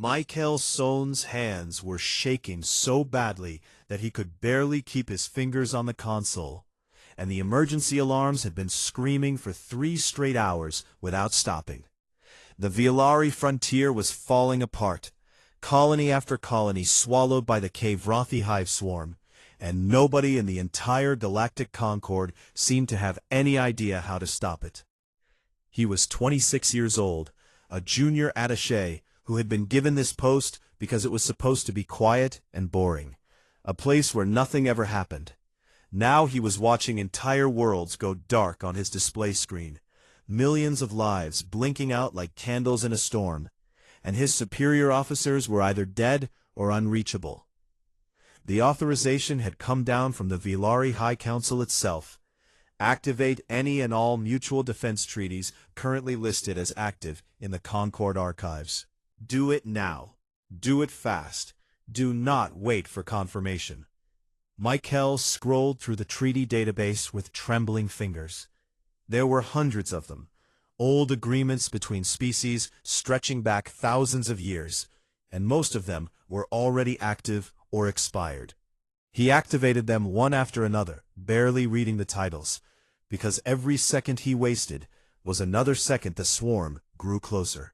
Michael Sohn's hands were shaking so badly that he could barely keep his fingers on the console, and the emergency alarms had been screaming for 3 straight hours without stopping. The Violari frontier was falling apart, colony after colony swallowed by the Cavrothi hive swarm, and nobody in the entire galactic concord seemed to have any idea how to stop it. He was 26 years old, a junior attaché who had been given this post because it was supposed to be quiet and boring, a place where nothing ever happened. Now he was watching entire worlds go dark on his display screen, millions of lives blinking out like candles in a storm, and his superior officers were either dead or unreachable. The authorization had come down from the Violari High Council itself. Activate any and all mutual defense treaties currently listed as active in the Concord archives. Do it now. Do it fast. Do not wait for confirmation. Michael scrolled through the treaty database with trembling fingers. There were hundreds of them, old agreements between species stretching back thousands of years, and most of them were already active or expired. He activated them one after another, barely reading the titles, because every second he wasted was another second the swarm grew closer.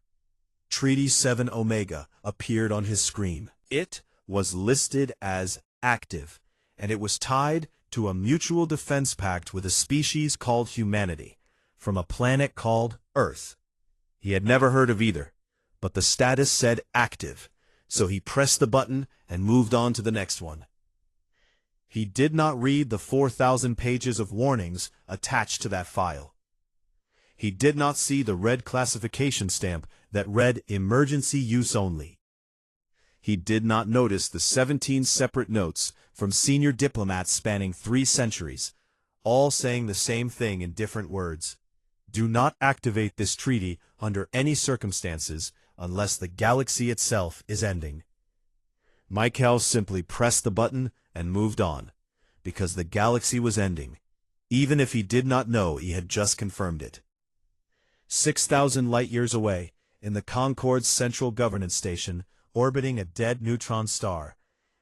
Treaty 7 Omega appeared on his screen. It was listed as active, and it was tied to a mutual defense pact with a species called humanity, from a planet called Earth. He had never heard of either, but the status said active, so he pressed the button and moved on to the next one. He did not read the 4,000 pages of warnings attached to that file. He did not see the red classification stamp that read emergency use only. He did not notice the 17 separate notes from senior diplomats spanning 3 centuries, all saying the same thing in different words. Do not activate this treaty under any circumstances unless the galaxy itself is ending. Michael simply pressed the button and moved on, because the galaxy was ending, even if he did not know he had just confirmed it. 6,000 light-years away, in the Concord's central governance station, orbiting a dead neutron star,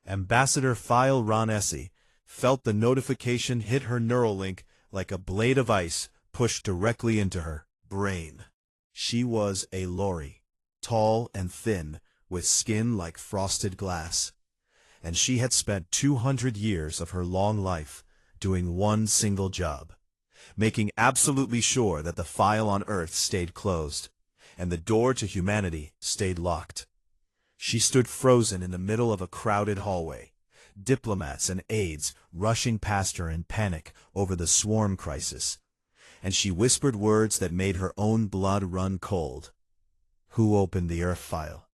Ambassador Phile Ron-Essie felt the notification hit her neural link like a blade of ice pushed directly into her brain. She was a Lori, tall and thin, with skin like frosted glass, and she had spent 200 years of her long life doing one single job, making absolutely sure that the file on Earth stayed closed, and the door to humanity stayed locked. She stood frozen in the middle of a crowded hallway, diplomats and aides rushing past her in panic over the swarm crisis, and she whispered words that made her own blood run cold. Who opened the Earth file?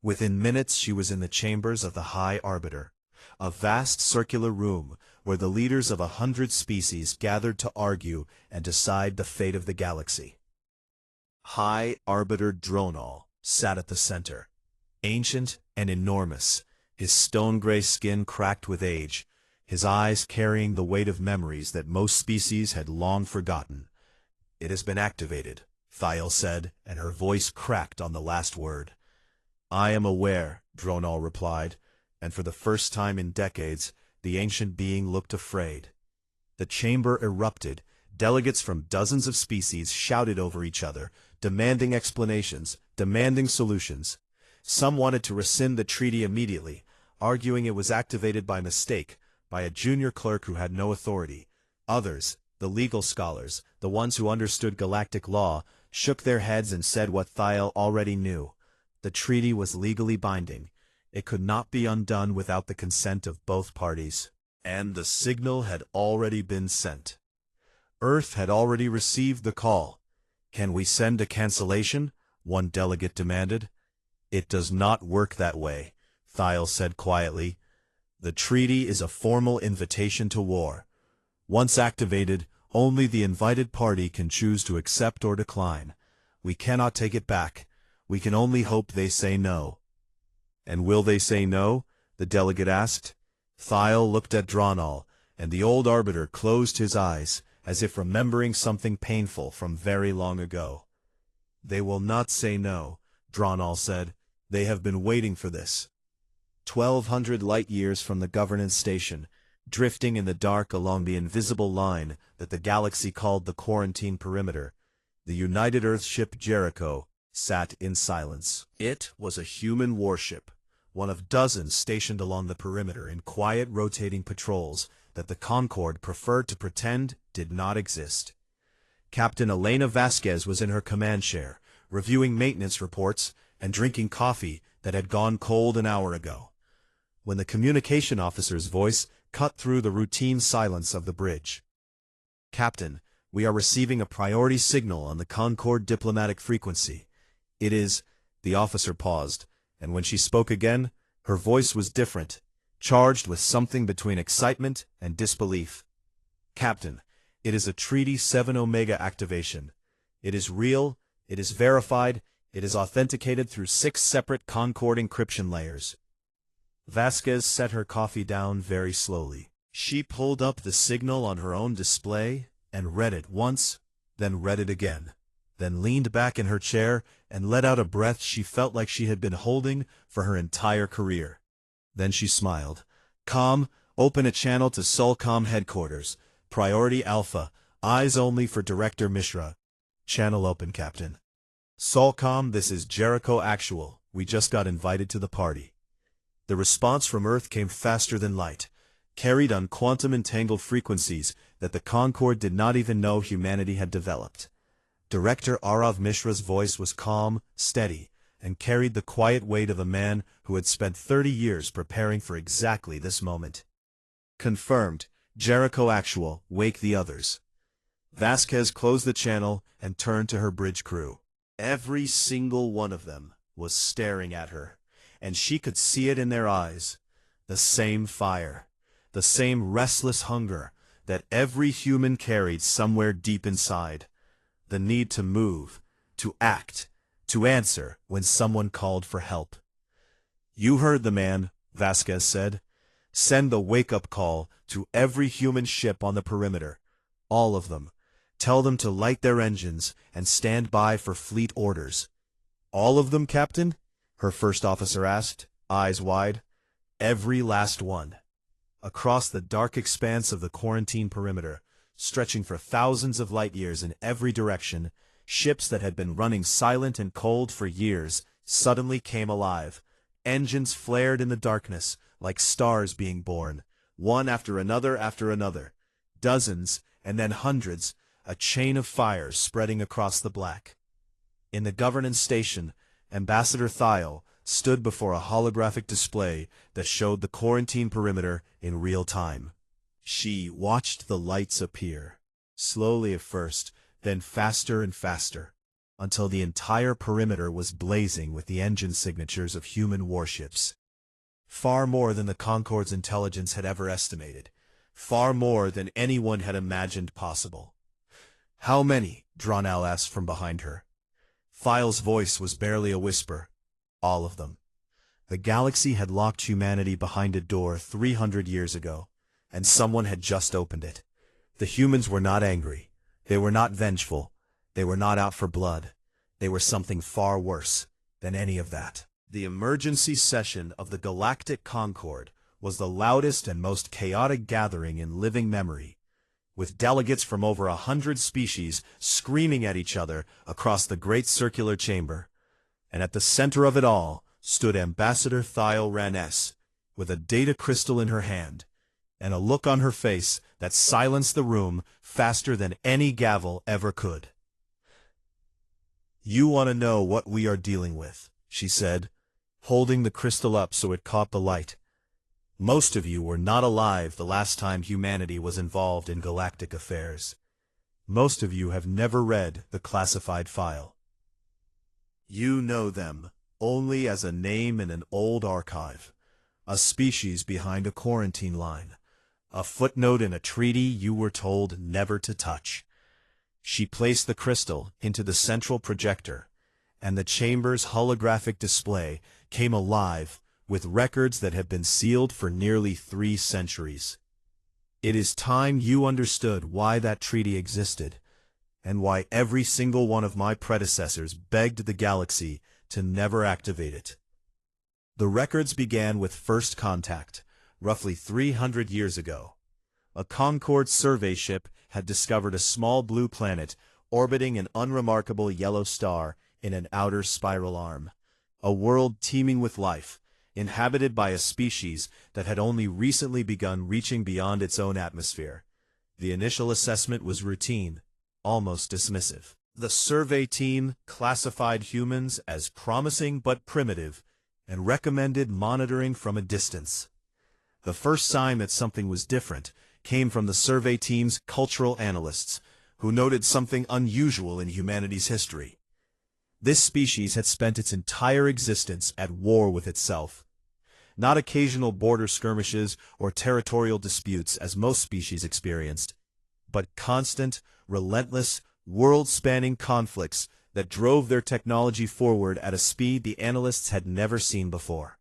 Within minutes she was in the chambers of the High Arbiter, a vast circular room where the leaders of 100 species gathered to argue and decide the fate of the galaxy. High Arbiter Dronal sat at the center, ancient and enormous, his stone-gray skin cracked with age, his eyes carrying the weight of memories that most species had long forgotten. It has been activated, Phile said, and her voice cracked on the last word. I am aware, Dronal replied, and for the first time in decades, the ancient being looked afraid. The chamber erupted. Delegates from dozens of species shouted over each other, demanding explanations, demanding solutions. Some wanted to rescind the treaty immediately, arguing it was activated by mistake, by a junior clerk who had no authority. Others, the legal scholars, the ones who understood galactic law, shook their heads and said what Phile already knew. The treaty was legally binding. It could not be undone without the consent of both parties. And the signal had already been sent. Earth had already received the call. Can we send a cancellation? One delegate demanded. It does not work that way, Phile said quietly. The treaty is a formal invitation to war. Once activated, only the invited party can choose to accept or decline. We cannot take it back. We can only hope they say no. And will they say no? The delegate asked. Phile looked at Dronal, and the old arbiter closed his eyes, as if remembering something painful from very long ago. They will not say no, Dronal said. They have been waiting for this. 1,200 light-years from the governance station, drifting in the dark along the invisible line that the galaxy called the quarantine perimeter, the United Earth ship Jericho sat in silence. It was a human warship, one of dozens stationed along the perimeter in quiet rotating patrols that the Concorde preferred to pretend did not exist. Captain Elena Vasquez was in her command chair, reviewing maintenance reports and drinking coffee that had gone cold an hour ago, when the communication officer's voice cut through the routine silence of the bridge. "Captain, we are receiving a priority signal on the Concorde diplomatic frequency. It is—" The officer paused, and when she spoke again, her voice was different, charged with something between excitement and disbelief. "Captain, it is a Treaty 7 Omega activation. It is real, it is verified, it is authenticated through 6 separate Concorde encryption layers." Vasquez set her coffee down very slowly. She pulled up the signal on her own display and read it once, then read it again, then leaned back in her chair and let out a breath she felt like she had been holding for her entire career. Then she smiled. "Com, open a channel to Solcom headquarters. Priority Alpha. Eyes only for Director Mishra." "Channel open, Captain." "Solcom, this is Jericho Actual. We just got invited to the party." The response from Earth came faster than light, carried on quantum-entangled frequencies that the Concorde did not even know humanity had developed. Director Arav Mishra's voice was calm, steady, and carried the quiet weight of a man who had spent 30 years preparing for exactly this moment. "Confirmed. Jericho Actual. Wake the others." Vasquez closed the channel and turned to her bridge crew. Every single one of them was staring at her, and she could see it in their eyes. The same fire, the same restless hunger that every human carried somewhere deep inside. The need to move, to act, to answer when someone called for help. "You heard the man," Vasquez said. "Send the wake-up call to every human ship on the perimeter. All of them. Tell them to light their engines and stand by for fleet orders." "All of them, Captain?" her first officer asked, eyes wide. "Every last one." Across the dark expanse of the quarantine perimeter, stretching for thousands of light-years in every direction, ships that had been running silent and cold for years suddenly came alive. Engines flared in the darkness like stars being born, one after another. Dozens, and then hundreds, a chain of fires spreading across the black. In the governance station, Ambassador Thiel stood before a holographic display that showed the quarantine perimeter in real time. She watched the lights appear, slowly at first, then faster and faster, until the entire perimeter was blazing with the engine signatures of human warships. Far more than the Concorde's intelligence had ever estimated, far more than anyone had imagined possible. "How many?" Dronal asked from behind her. Thiel's voice was barely a whisper. "All of them." The galaxy had locked humanity behind a door 300 years ago, and someone had just opened it. The humans were not angry. They were not vengeful. They were not out for blood. They were something far worse than any of that. The emergency session of the Galactic Concorde was the loudest and most chaotic gathering in living memory, with delegates from over 100 species screaming at each other across the great circular chamber. And at the center of it all stood Ambassador Thiel Raness, with a data crystal in her hand, and a look on her face that silenced the room faster than any gavel ever could. "You want to know what we are dealing with," she said, holding the crystal up so it caught the light. "Most of you were not alive the last time humanity was involved in galactic affairs. Most of you have never read the classified file. You know them only as a name in an old archive, a species behind a quarantine line, a footnote in a treaty you were told never to touch." She placed the crystal into the central projector, and the chamber's holographic display came alive with records that have been sealed for nearly 3 centuries. It is time you understood why that treaty existed, and why every single one of my predecessors begged the galaxy to never activate it. The records began with first contact, roughly 300 years ago. A Concorde survey ship had discovered a small blue planet orbiting an unremarkable yellow star in an outer spiral arm. A world teeming with life, inhabited by a species that had only recently begun reaching beyond its own atmosphere. The initial assessment was routine, almost dismissive. The survey team classified humans as promising but primitive and recommended monitoring from a distance. The first sign that something was different came from the survey team's cultural analysts, who noted something unusual in humanity's history. This species had spent its entire existence at war with itself. Not occasional border skirmishes or territorial disputes as most species experienced, but constant, relentless, world-spanning conflicts that drove their technology forward at a speed the analysts had never seen before.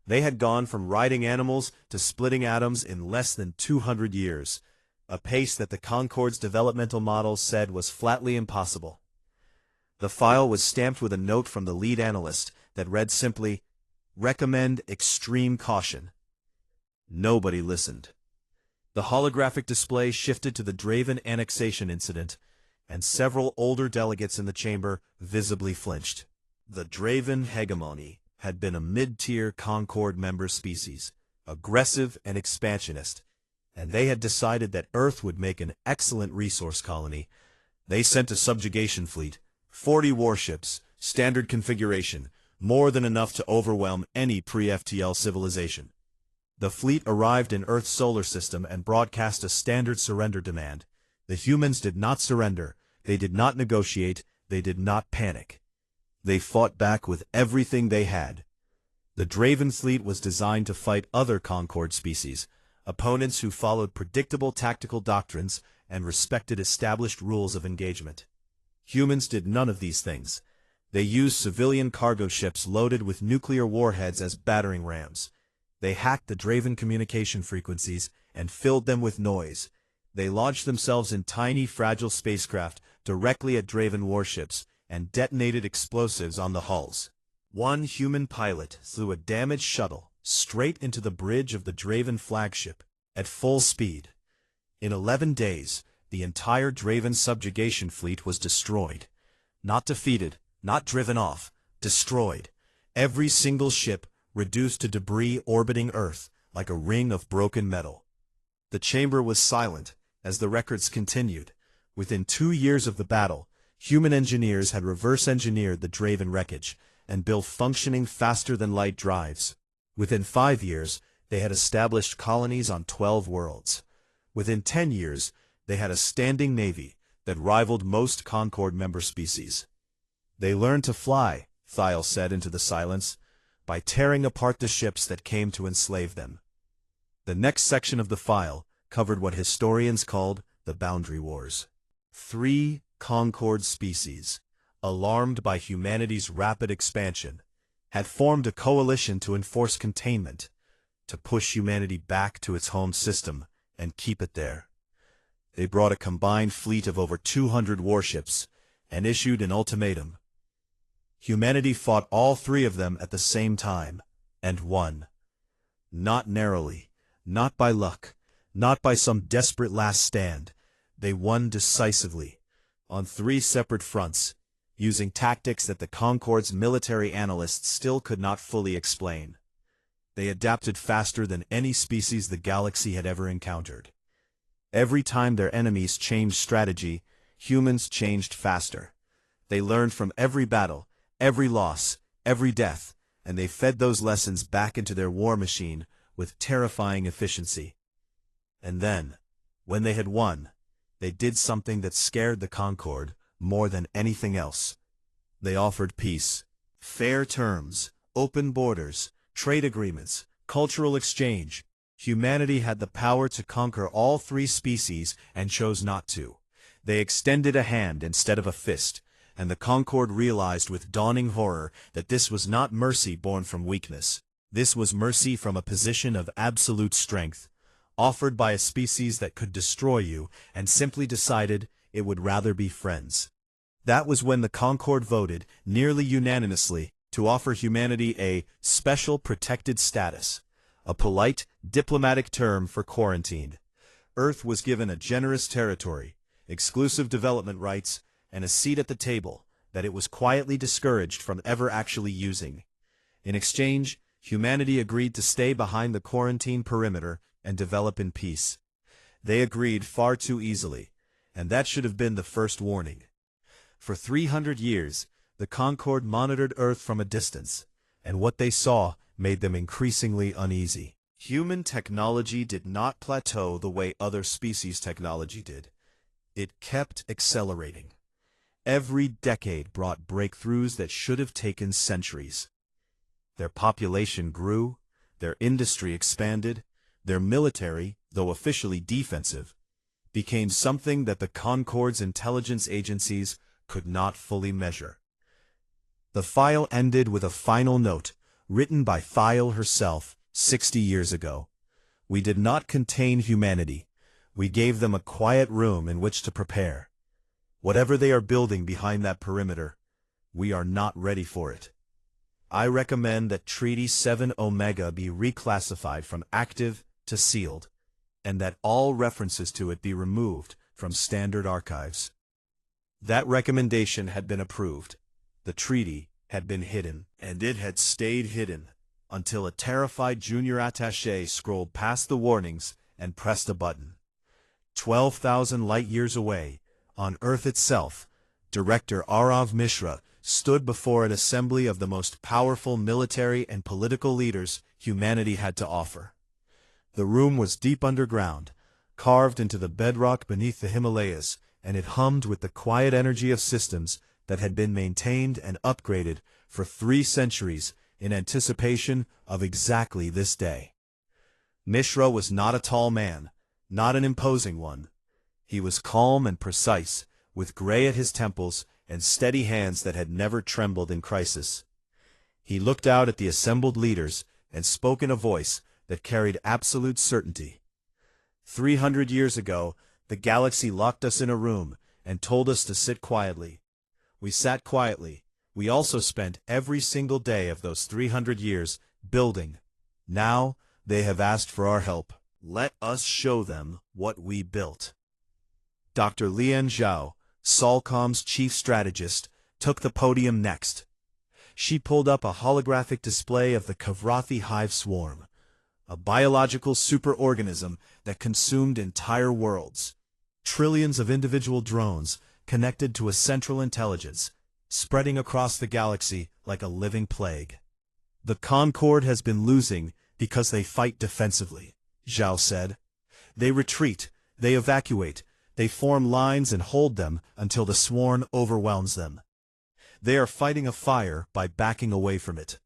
They had gone from riding animals to splitting atoms in less than 200 years, a pace that the Concorde's developmental models said was flatly impossible. The file was stamped with a note from the lead analyst that read simply, "Recommend extreme caution." Nobody listened. The holographic display shifted to the Draven annexation incident, and several older delegates in the chamber visibly flinched. The Draven hegemony had been a mid-tier Concorde member species, aggressive and expansionist, and they had decided that Earth would make an excellent resource colony. They sent a subjugation fleet, 40 warships, standard configuration, more than enough to overwhelm any pre-FTL civilization. The fleet arrived in Earth's solar system and broadcast a standard surrender demand. The humans did not surrender, they did not negotiate, they did not panic. They fought back with everything they had. The Draven fleet was designed to fight other Concorde species, opponents who followed predictable tactical doctrines and respected established rules of engagement. Humans did none of these things. They used civilian cargo ships loaded with nuclear warheads as battering rams. They hacked the Draven communication frequencies and filled them with noise. They launched themselves in tiny, fragile spacecraft directly at Draven warships and detonated explosives on the hulls. One human pilot flew a damaged shuttle straight into the bridge of the Draven flagship at full speed. In 11 days, the entire Draven subjugation fleet was destroyed. Not defeated, not driven off, destroyed. Every single ship reduced to debris orbiting Earth like a ring of broken metal. The chamber was silent as the records continued. Within 2 years of the battle, human engineers had reverse-engineered the Draven wreckage and built functioning faster-than-light drives. Within 5 years, they had established colonies on 12 worlds. Within 10 years, they had a standing navy that rivaled most Concorde member species. They learned to fly, Thiel said into the silence, by tearing apart the ships that came to enslave them. The next section of the file covered what historians called the Boundary Wars. 3 Concorde species, alarmed by humanity's rapid expansion, had formed a coalition to enforce containment, to push humanity back to its home system and keep it there. They brought a combined fleet of over 200 warships and issued an ultimatum. Humanity fought all 3 of them at the same time, and won. Not narrowly, not by luck, not by some desperate last stand. They won decisively, on 3 separate fronts, using tactics that the Concorde's military analysts still could not fully explain. They adapted faster than any species the galaxy had ever encountered. Every time their enemies changed strategy, humans changed faster. They learned from every battle, every loss, every death, and they fed those lessons back into their war machine with terrifying efficiency. And then, when they had won, they did something that scared the Concorde more than anything else. They offered peace, fair terms, open borders, trade agreements, cultural exchange. Humanity had the power to conquer all 3 species and chose not to. They extended a hand instead of a fist, and the Concorde realized with dawning horror that this was not mercy born from weakness. This was mercy from a position of absolute strength, offered by a species that could destroy you and simply decided it would rather be friends. That was when the Concorde voted, nearly unanimously, to offer humanity a special protected status, a polite, diplomatic term for quarantine. Earth was given a generous territory, exclusive development rights, and a seat at the table that it was quietly discouraged from ever actually using. In exchange, humanity agreed to stay behind the quarantine perimeter and develop in peace. They agreed far too easily, and that should have been the first warning. For 300 years, the Concord monitored Earth from a distance, and what they saw made them increasingly uneasy. Human technology did not plateau the way other species' technology did. It kept accelerating. Every decade brought breakthroughs that should have taken centuries. Their population grew, their industry expanded, their military, though officially defensive, became something that the Concord's intelligence agencies could not fully measure. The file ended with a final note, written by File herself 60 years ago. We did not contain humanity. We gave them a quiet room in which to prepare. Whatever they are building behind that perimeter, we are not ready for it. I recommend that Treaty 7 Omega be reclassified from active to sealed, and that all references to it be removed from standard archives. That recommendation had been approved. The treaty had been hidden, and it had stayed hidden until a terrified junior attaché scrolled past the warnings and pressed a button. 12,000 light-years away, on Earth itself, Director Arav Mishra stood before an assembly of the most powerful military and political leaders humanity had to offer. The room was deep underground, carved into the bedrock beneath the Himalayas, and it hummed with the quiet energy of systems that had been maintained and upgraded for 3 centuries in anticipation of exactly this day. Mishra was not a tall man, not an imposing one. He was calm and precise, with gray at his temples and steady hands that had never trembled in crisis. He looked out at the assembled leaders and spoke in a voice that carried absolute certainty. 300 years ago, the galaxy locked us in a room and told us to sit quietly. We sat quietly. We also spent every single day of those 300 years building. Now, they have asked for our help. Let us show them what we built. Dr. Lian Zhao, Solcom's chief strategist, took the podium next. She pulled up a holographic display of the Kavrathi hive swarm, a biological superorganism that consumed entire worlds. Trillions of individual drones connected to a central intelligence, spreading across the galaxy like a living plague. The Concord has been losing because they fight defensively, Zhao said. They retreat, they evacuate, they form lines and hold them until the swarm overwhelms them. They are fighting a fire by backing away from it.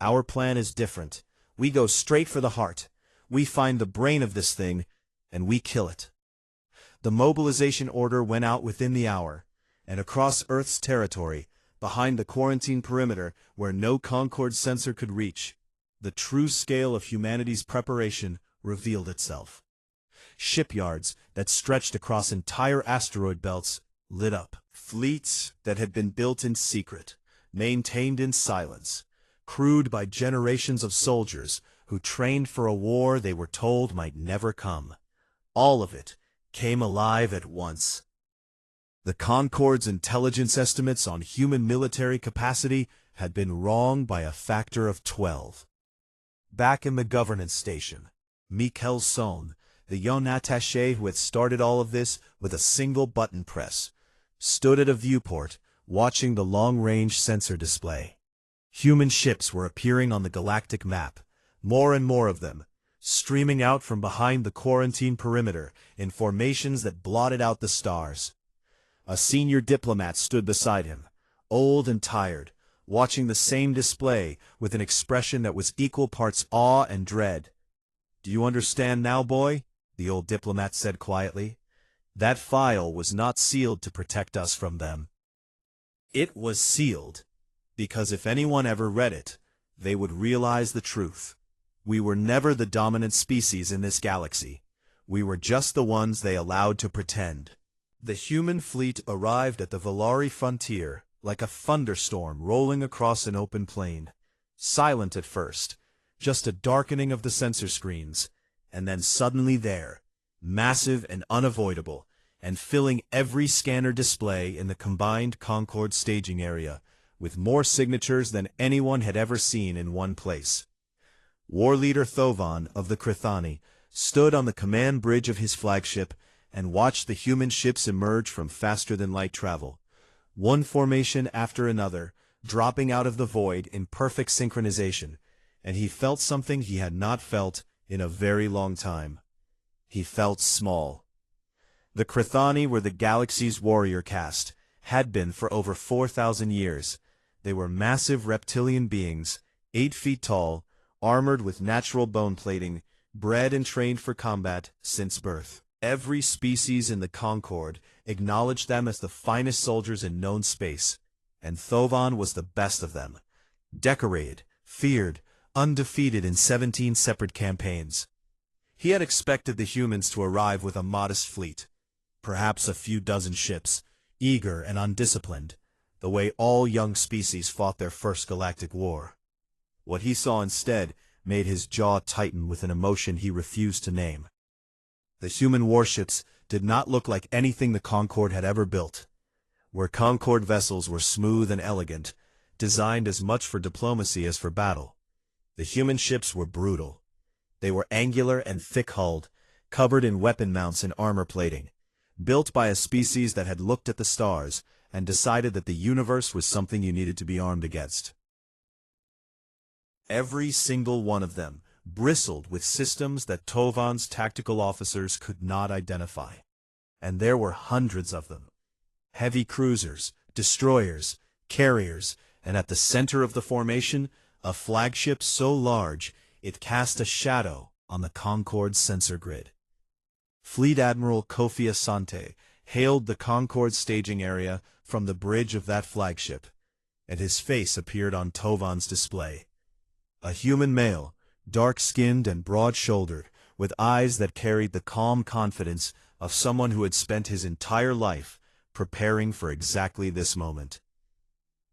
Our plan is different. We go straight for the heart. We find the brain of this thing, and we kill it. The mobilization order went out within the hour, and across Earth's territory, behind the quarantine perimeter where no Concord sensor could reach, the true scale of humanity's preparation revealed itself. Shipyards that stretched across entire asteroid belts lit up. Fleets that had been built in secret, maintained in silence, crewed by generations of soldiers who trained for a war they were told might never come. All of it came alive at once. The Concord's intelligence estimates on human military capacity had been wrong by a factor of 12. Back in the governance station, Mikel Sohn, the young attaché who had started all of this with a single button press, stood at a viewport watching the long-range sensor display. Human ships were appearing on the galactic map, more and more of them, streaming out from behind the quarantine perimeter in formations that blotted out the stars. A senior diplomat stood beside him, old and tired, watching the same display with an expression that was equal parts awe and dread. "Do you understand now, boy?" the old diplomat said quietly. "That file was not sealed to protect us from them. It was sealed because if anyone ever read it, they would realize the truth. We were never the dominant species in this galaxy. We were just the ones they allowed to pretend." The human fleet arrived at the Valari frontier like a thunderstorm rolling across an open plain. Silent at first, just a darkening of the sensor screens, and then suddenly there, massive and unavoidable, and filling every scanner display in the combined Concorde staging area, with more signatures than anyone had ever seen in one place. War Leader Thovan of the Krithani stood on the command bridge of his flagship and watched the human ships emerge from faster-than-light travel, one formation after another, dropping out of the void in perfect synchronization, and he felt something he had not felt in a very long time. He felt small. The Krithani were the galaxy's warrior caste, had been for over 4,000 years. They were massive reptilian beings, 8 feet tall, armored with natural bone plating, bred and trained for combat since birth. Every species in the Concorde acknowledged them as the finest soldiers in known space, and Thovan was the best of them. Decorated, feared, undefeated in 17 separate campaigns. He had expected the humans to arrive with a modest fleet, perhaps a few dozen ships, eager and undisciplined, the way all young species fought their first galactic war. What he saw instead made his jaw tighten with an emotion he refused to name. The human warships did not look like anything the Concorde had ever built. Where Concorde vessels were smooth and elegant, designed as much for diplomacy as for battle, the human ships were brutal. They were angular and thick-hulled, covered in weapon mounts and armor plating, built by a species that had looked at the stars and decided that the universe was something you needed to be armed against. Every single one of them bristled with systems that Tovan's tactical officers could not identify. And there were hundreds of them. Heavy cruisers, destroyers, carriers, and at the center of the formation, a flagship so large it cast a shadow on the Concorde's sensor grid. Fleet Admiral Kofi Asante hailed the Concorde staging area from the bridge of that flagship, and his face appeared on Tovan's display. A human male, dark-skinned and broad-shouldered, with eyes that carried the calm confidence of someone who had spent his entire life preparing for exactly this moment.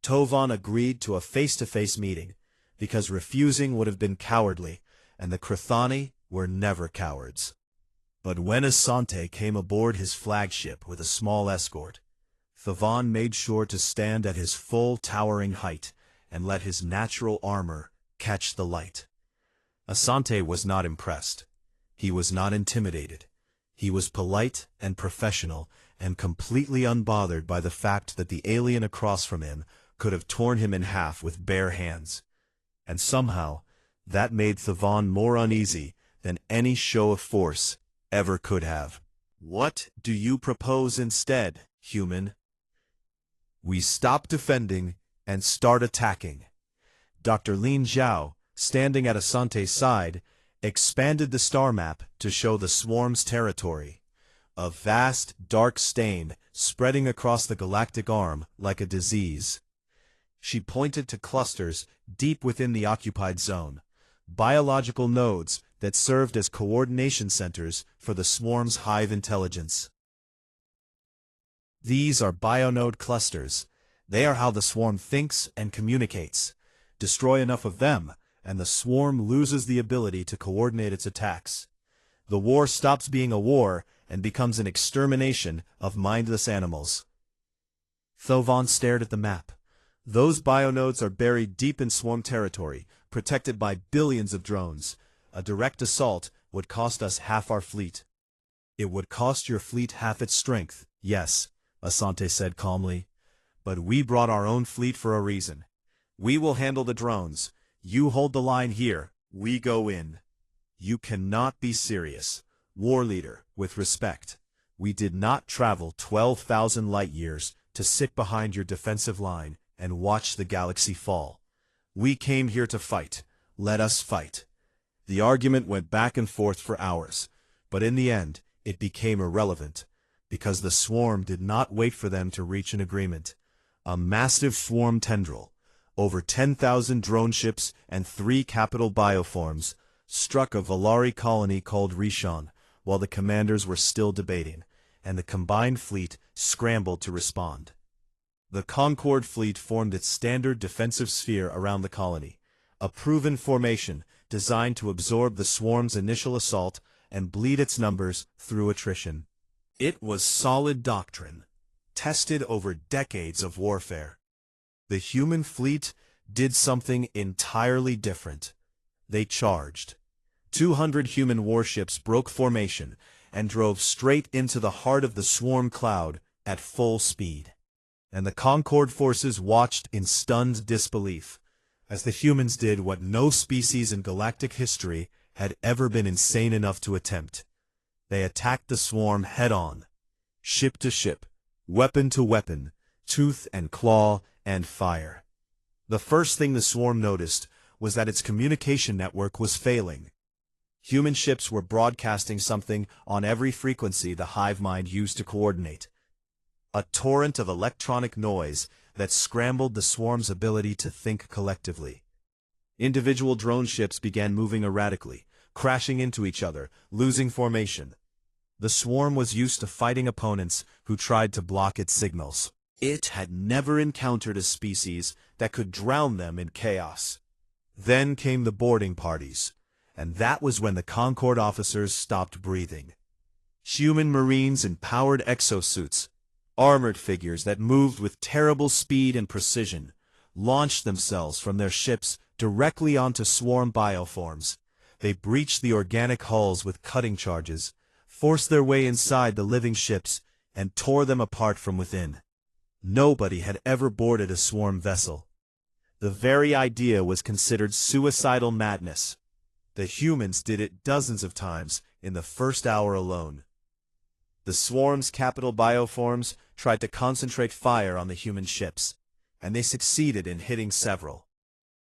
Tovan agreed to a face-to-face meeting, because refusing would have been cowardly, and the Krithani were never cowards. But when Asante came aboard his flagship with a small escort, Thovan made sure to stand at his full towering height and let his natural armor catch the light. Asante was not impressed. He was not intimidated. He was polite and professional and completely unbothered by the fact that the alien across from him could have torn him in half with bare hands. And somehow, that made Thovan more uneasy than any show of force ever could have. "What do you propose instead, human?" "We stop defending and start attacking." Dr. Lin Zhao, standing at Asante's side, expanded the star map to show the swarm's territory, a vast, dark stain spreading across the galactic arm like a disease. She pointed to clusters deep within the occupied zone, biological nodes that served as coordination centers for the swarm's hive intelligence. These are bionode clusters. They are how the swarm thinks and communicates. Destroy enough of them, and the swarm loses the ability to coordinate its attacks. The war stops being a war and becomes an extermination of mindless animals. Thovan stared at the map. Those bionodes are buried deep in swarm territory, protected by billions of drones. A direct assault would cost us half our fleet. "It would cost your fleet half its strength, yes," Asante said calmly. "But we brought our own fleet for a reason. We will handle the drones. You hold the line here. We go in." "You cannot be serious. War leader, with respect. We did not travel 12,000 light years to sit behind your defensive line and watch the galaxy fall. We came here to fight. Let us fight." The argument went back and forth for hours, but in the end, it became irrelevant, because the swarm did not wait for them to reach an agreement. A massive swarm tendril, over 10,000 drone ships and 3 capital bioforms, struck a Valari colony called Rishon, while the commanders were still debating, and the combined fleet scrambled to respond. The Concorde fleet formed its standard defensive sphere around the colony, a proven formation designed to absorb the swarm's initial assault and bleed its numbers through attrition. It was solid doctrine, tested over decades of warfare. The human fleet did something entirely different. They charged. 200 human warships broke formation and drove straight into the heart of the swarm cloud at full speed. And the Concorde forces watched in stunned disbelief, as the humans did what no species in galactic history had ever been insane enough to attempt. They attacked the swarm head-on, ship to ship, weapon to weapon, tooth and claw and fire. The first thing the swarm noticed was that its communication network was failing. Human ships were broadcasting something on every frequency the hive mind used to coordinate. A torrent of electronic noise that scrambled the swarm's ability to think collectively. Individual drone ships began moving erratically, crashing into each other, losing formation. The swarm was used to fighting opponents who tried to block its signals. It had never encountered a species that could drown them in chaos. Then came the boarding parties, and that was when the Concorde officers stopped breathing. Human marines in powered exosuits, armored figures that moved with terrible speed and precision, launched themselves from their ships directly onto swarm bioforms. They breached the organic hulls with cutting charges, forced their way inside the living ships, and tore them apart from within. Nobody had ever boarded a swarm vessel. The very idea was considered suicidal madness. The humans did it dozens of times in the first hour alone. The swarm's capital bioforms tried to concentrate fire on the human ships, and they succeeded in hitting several.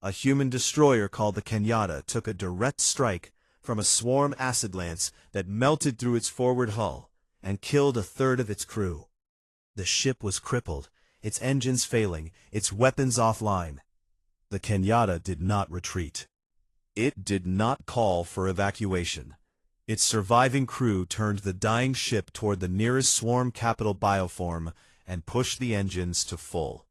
A human destroyer called the Kenyatta took a direct strike from a swarm acid lance that melted through its forward hull and killed a third of its crew. The ship was crippled, its engines failing, its weapons offline. The Kenyatta did not retreat. It did not call for evacuation. Its surviving crew turned the dying ship toward the nearest swarm capital bioform and pushed the engines to full.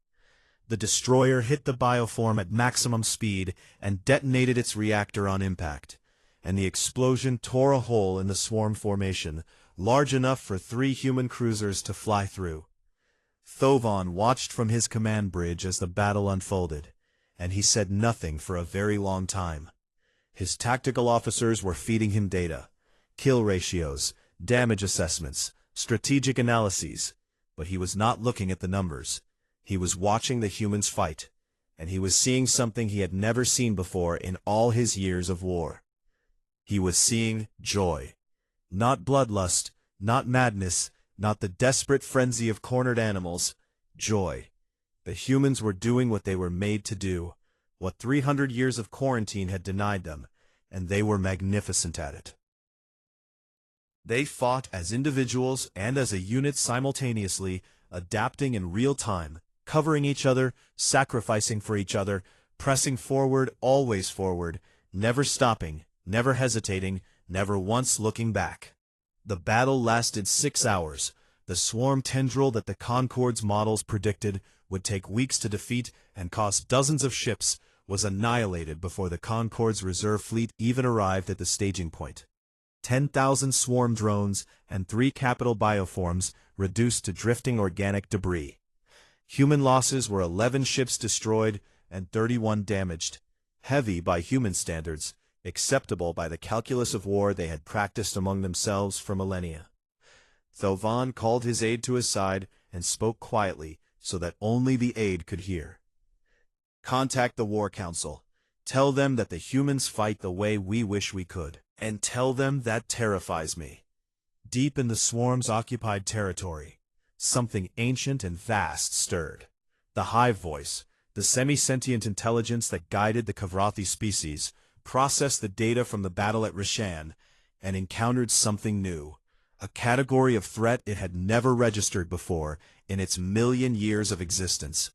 The destroyer hit the bioform at maximum speed and detonated its reactor on impact, and the explosion tore a hole in the swarm formation, large enough for 3 human cruisers to fly through. Thovan watched from his command bridge as the battle unfolded, and he said nothing for a very long time. His tactical officers were feeding him data, kill ratios, damage assessments, strategic analyses, but he was not looking at the numbers. He was watching the humans fight, and he was seeing something he had never seen before in all his years of war. He was seeing joy. Not bloodlust, not madness, not the desperate frenzy of cornered animals. Joy. The humans were doing what they were made to do, what 300 years of quarantine had denied them, and they were magnificent at it. They fought as individuals and as a unit simultaneously, adapting in real time, covering each other, sacrificing for each other, pressing forward, always forward, never stopping, never hesitating, never once looking back. The battle lasted 6 hours. The swarm tendril that the Concorde's models predicted would take weeks to defeat and cost dozens of ships was annihilated before the Concorde's reserve fleet even arrived at the staging point. 10,000 swarm drones and 3 capital bioforms reduced to drifting organic debris. Human losses were 11 ships destroyed and 31 damaged, heavy by human standards, acceptable by the calculus of war they had practiced among themselves for millennia. Thovan called his aide to his side and spoke quietly so that only the aide could hear. "Contact the War Council. Tell them that the humans fight the way we wish we could. And tell them that terrifies me." Deep in the swarm's occupied territory, something ancient and vast stirred. The hive voice, the semi-sentient intelligence that guided the Kavrathi species, processed the data from the battle at Rishan and encountered something new, a category of threat it had never registered before in its million years of existence.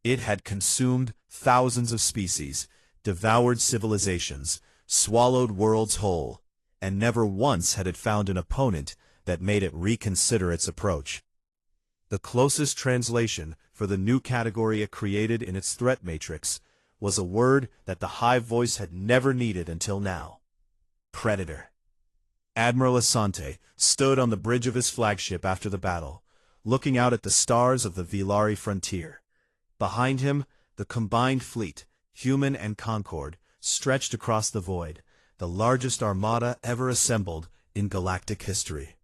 It had consumed thousands of species, devoured civilizations, swallowed worlds whole, and never once had it found an opponent that made it reconsider its approach. The closest translation for the new category it created in its threat matrix was a word that the Hive voice had never needed until now: Predator. Admiral Asante stood on the bridge of his flagship after the battle, looking out at the stars of the Vilari frontier. Behind him, the combined fleet, human and Concord, stretched across the void, the largest armada ever assembled in galactic history.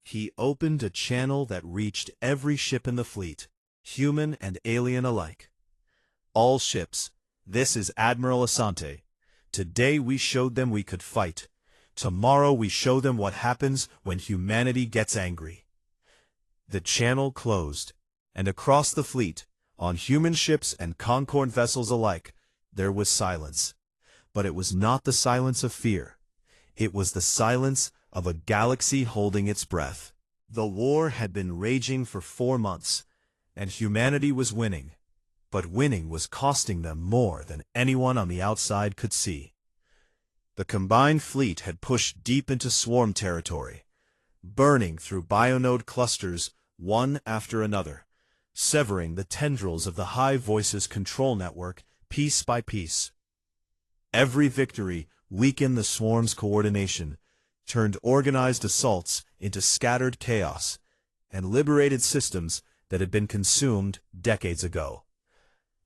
He opened a channel that reached every ship in the fleet, human and alien alike. All ships, this is Admiral Asante. Today we showed them we could fight. Tomorrow we show them what happens when humanity gets angry. The channel closed, and across the fleet, on human ships and Concord vessels alike, there was silence. But it was not the silence of fear. It was the silence of a galaxy holding its breath. The war had been raging for 4 months, and humanity was winning. But winning was costing them more than anyone on the outside could see. The combined fleet had pushed deep into swarm territory, burning through bionode clusters one after another, severing the tendrils of the Hive Voice's control network piece by piece. Every victory weakened the swarm's coordination, turned organized assaults into scattered chaos, and liberated systems that had been consumed decades ago.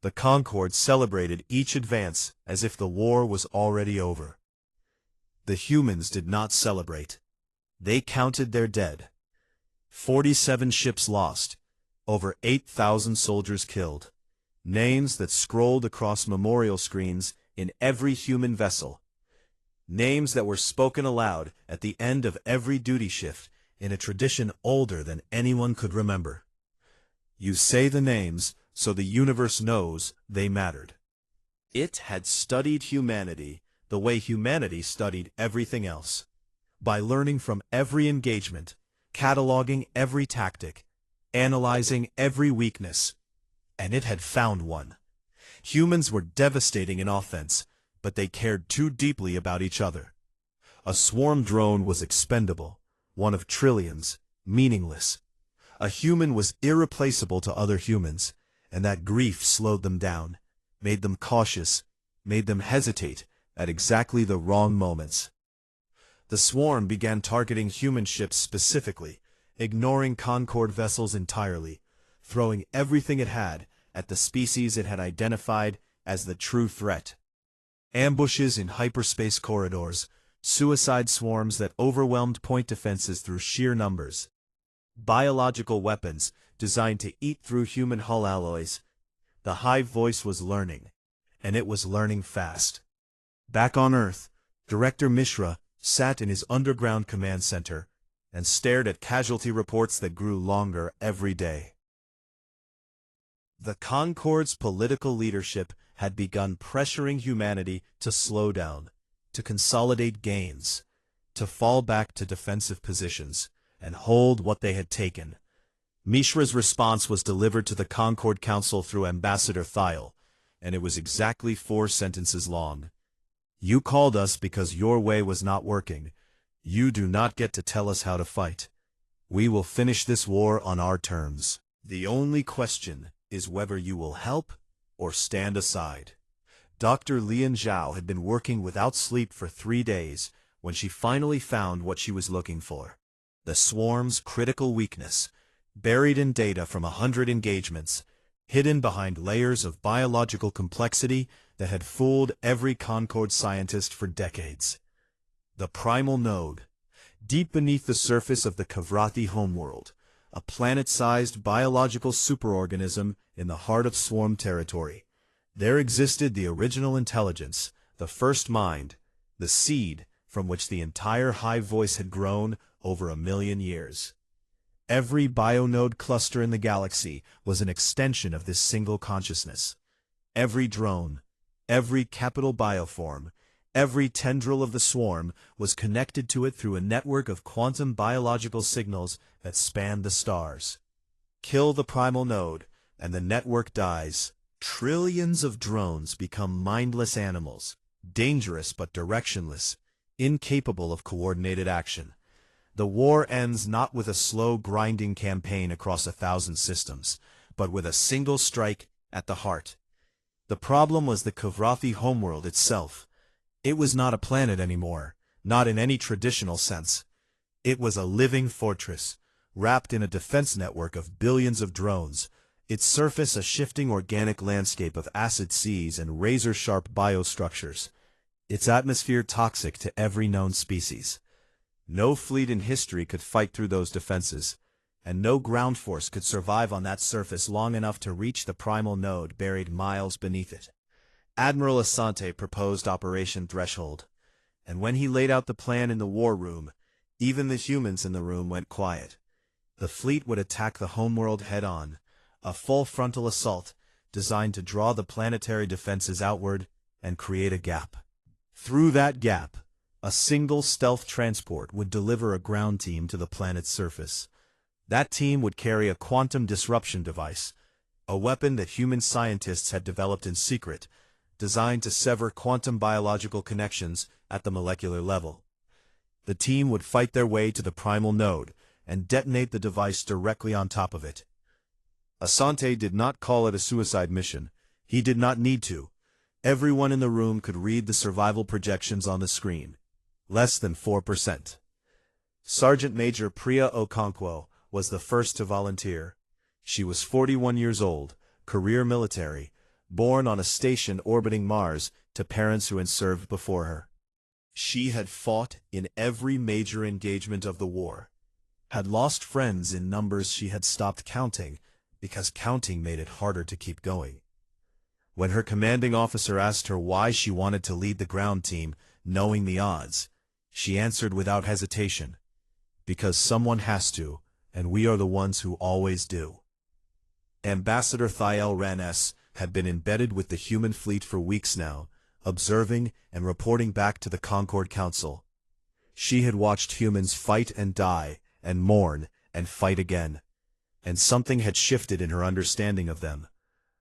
The Concord celebrated each advance as if the war was already over. The humans did not celebrate. They counted their dead. 47 ships lost, over 8,000 soldiers killed, names that scrolled across memorial screens in every human vessel, names that were spoken aloud at the end of every duty shift in a tradition older than anyone could remember. You say the names so the universe knows they mattered. It had studied humanity the way humanity studied everything else, by learning from every engagement, cataloging every tactic, analyzing every weakness, and it had found one. Humans were devastating in offense, but they cared too deeply about each other. A swarm drone was expendable, one of trillions, meaningless. A human was irreplaceable to other humans, and that grief slowed them down, made them cautious, made them hesitate at exactly the wrong moments. The swarm began targeting human ships specifically, ignoring Concord vessels entirely, throwing everything it had at the species it had identified as the true threat. Ambushes in hyperspace corridors, suicide swarms that overwhelmed point defenses through sheer numbers, biological weapons designed to eat through human hull alloys. The Hive Voice was learning, and it was learning fast. Back on Earth, Director Mishra sat in his underground command center and stared at casualty reports that grew longer every day. The Concord's political leadership had begun pressuring humanity to slow down, to consolidate gains, to fall back to defensive positions, and hold what they had taken. Mishra's response was delivered to the Concord Council through Ambassador Thiel, and it was exactly 4 sentences long. You called us because your way was not working. You do not get to tell us how to fight. We will finish this war on our terms. The only question is whether you will help or stand aside. Dr. Lian Zhao had been working without sleep for 3 days when she finally found what she was looking for: the swarm's critical weakness, buried in data from 100 engagements, hidden behind layers of biological complexity that had fooled every Concord scientist for decades. The primal node, deep beneath the surface of the Kavrathi homeworld, a planet-sized biological superorganism in the heart of swarm territory. There existed the original intelligence, the first mind, the seed from which the entire Hive Voice had grown over 1,000,000 years. Every bionode cluster in the galaxy was an extension of this single consciousness. Every drone, every capital bioform, every tendril of the swarm was connected to it through a network of quantum biological signals that spanned the stars. Kill the primal node, and the network dies. Trillions of drones become mindless animals, dangerous but directionless, incapable of coordinated action. The war ends not with a slow grinding campaign across 1,000 systems, but with a single strike at the heart. The problem was the Kavrathi homeworld itself. It was not a planet anymore, not in any traditional sense. It was a living fortress, wrapped in a defense network of billions of drones, its surface a shifting organic landscape of acid seas and razor-sharp biostructures, its atmosphere toxic to every known species. No fleet in history could fight through those defenses, and no ground force could survive on that surface long enough to reach the primal node buried miles beneath it. Admiral Asante proposed Operation Threshold, and when he laid out the plan in the war room, even the humans in the room went quiet. The fleet would attack the homeworld head-on, a full frontal assault designed to draw the planetary defenses outward and create a gap. Through that gap, a single stealth transport would deliver a ground team to the planet's surface. That team would carry a quantum disruption device, a weapon that human scientists had developed in secret, designed to sever quantum biological connections at the molecular level. The team would fight their way to the primal node and detonate the device directly on top of it. Asante did not call it a suicide mission. He did not need to. Everyone in the room could read the survival projections on the screen. Less than 4%. Sergeant Major Priya Okonkwo was the first to volunteer. She was 41 years old, career military, born on a station orbiting Mars to parents who had served before her. She had fought in every major engagement of the war, had lost friends in numbers she had stopped counting because counting made it harder to keep going. When her commanding officer asked her why she wanted to lead the ground team, knowing the odds, she answered without hesitation, "Because someone has to, and we are the ones who always do." Ambassador Thiel Ranes had been embedded with the human fleet for weeks now, observing and reporting back to the Concord Council. She had watched humans fight and die, and mourn, and fight again. And something had shifted in her understanding of them.